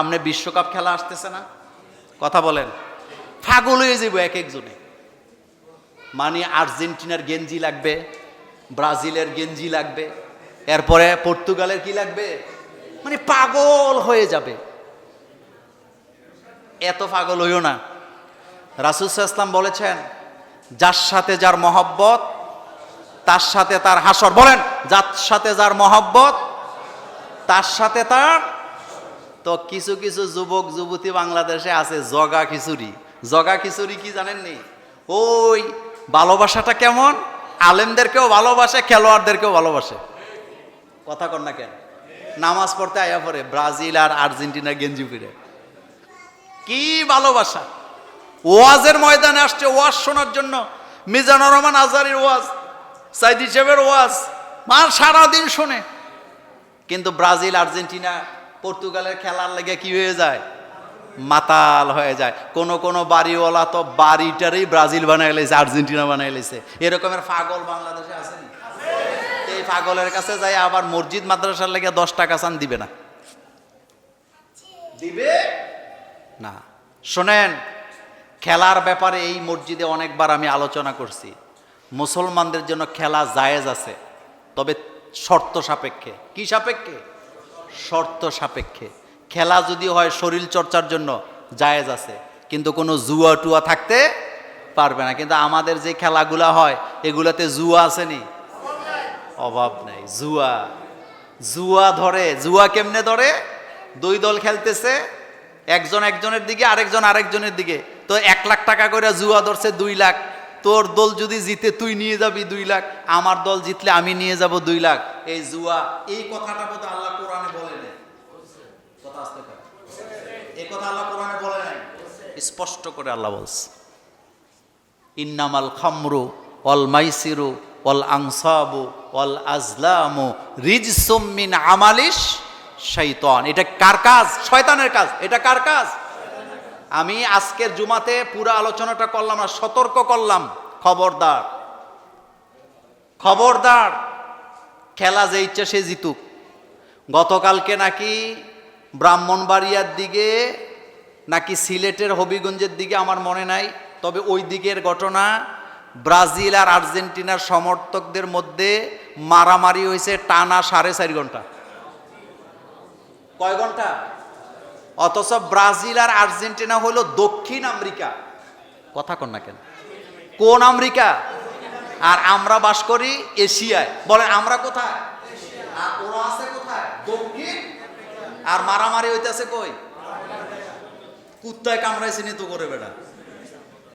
সামনে বিশ্বকাপ খেলা আসতেছে না, কথা বলেন, পাগল হয়ে যাবো এক একজনে। মানে আর্জেন্টিনার গেঞ্জি লাগবে, ব্রাজিলের গেঞ্জি লাগবে, এরপরে পর্তুগালের কি লাগবে, মানে পাগল হয়ে যাবে। এত পাগল হইও না। রাসূল সাল্লাল্লাহু আলাইহি ওয়াসাল্লাম বলেছেন, যার সাথে যার মহব্বত তার সাথে তার হাসর। বলেন, যার সাথে যার মহব্বত তার সাথে তার। তো কিছু কিছু যুবক যুবতী বাংলাদেশে আছে জগা খিচুড়ি। জগা খিচুড়ি কি জানেননি? ওই ভালোবাসাটা কেমন, আলেমদেরকেও ভালোবাসে, খেলোয়াড়দেরকেও ভালোবাসে। কথা কন না কেন? নামাজ পড়তে আয়া পড়ে ব্রাজিল আর আর্জেন্টিনা গেঞ্জি পরে, কি ভালোবাসা। ওয়াজের ময়দানে আসছে ওয়াজ শোনার জন্য, মিজানুর রহমান আজহারীর ওয়াজ, সাইদি সাহেবের ওয়াজ, মার সারাদিন শোনে। কিন্তু ব্রাজিল আর্জেন্টিনা পর্তুগালের খেলার লেগে কি হয়ে যায়, মাতাল হয়ে যায়। কোন কোন বাড়িওয়ালা তো বাড়িটারই ব্রাজিল বানাই লেছে, আর্জেন্টিনা বানাই লেছে। এরকমের পাগল বাংলাদেশে আছে। এই পাগলের কাছে যাই আবার মসজিদ মাদ্রাসার লেগে 10 টাকা চান, দিবে না, দিবে না। শোনেন, খেলার ব্যাপারে এই মসজিদে অনেকবার আমি আলোচনা করছি। মুসলমানদের জন্য খেলা জায়েজ আছে, তবে শর্ত সাপেক্ষে। কি সাপেক্ষে? শর্ত সাপেক্ষে। খেলা যদি হয় শরীর চর্চার জন্য, জায়েজ আছে, কিন্তু কোনো জুয়া টুয়া থাকতে পারবে না। কিন্তু আমাদের যে খেলাগুলা হয় এগুলাতে জুয়া আসেনি, অভাব নাই। জুয়া, জুয়া ধরে। জুয়া কেমনে ধরে? দুই দল খেলতেছে, একজন একজনের দিকে, আরেকজন আরেকজনের দিকে। তো 1 লাখ টাকা করে জুয়া ধরছে, 2 লাখ। তোর দল যদি জিতে তুই নিয়ে যাবি 2 লাখ, আমার দল জিতলে আমি নিয়ে যাব 2 লাখ। এই জুয়া। এই কথাটা বোধ আল্লাহ কোরআনে বলে নাই। কথা আসতে পারে, এই কথা আল্লাহ কোরআনে বলে নাই, স্পষ্ট করে আল্লাহ বলছে, ইন্নামাল খামরু ওয়াল মাইসিরু ওয়াল আনসাবু ওয়াল আজলামু রিজসুম মিন আমালিশ শাইতান। এটা কার কাজ? শয়তানের কাজ। এটা কার কাজ? আমি আজকের জুমাতে পুরো আলোচনাটা করলাম না, সতর্ক করলাম, খবরদার, খবরদার। খেলা যে ইচ্ছা সে জিতুক। গতকালকে নাকি ব্রাহ্মণবাড়িয়ার দিকে নাকি সিলেটের হবিগঞ্জের দিকে, আমার মনে নাই, তবে ওই দিকের ঘটনা, ব্রাজিল আর আর্জেন্টিনার সমর্থকদের মধ্যে মারামারি হয়েছে টানা 4.5 ঘন্টা। কয় ঘন্টা? অথচ ব্রাজিল আর আর্জেন্টিনা হলো দক্ষিণ আমেরিকা। কথা কন না কেন? কোন আমেরিকা? আর আমরা বাস করি এশিয়ায়। বলেন আমরা কোথায়? আর ওরা আছে কোথায়? দক্ষিণ। আর মারামারি হইতেছে কই? কুত্তায় কামড়াইছে নি তো করে বেটা।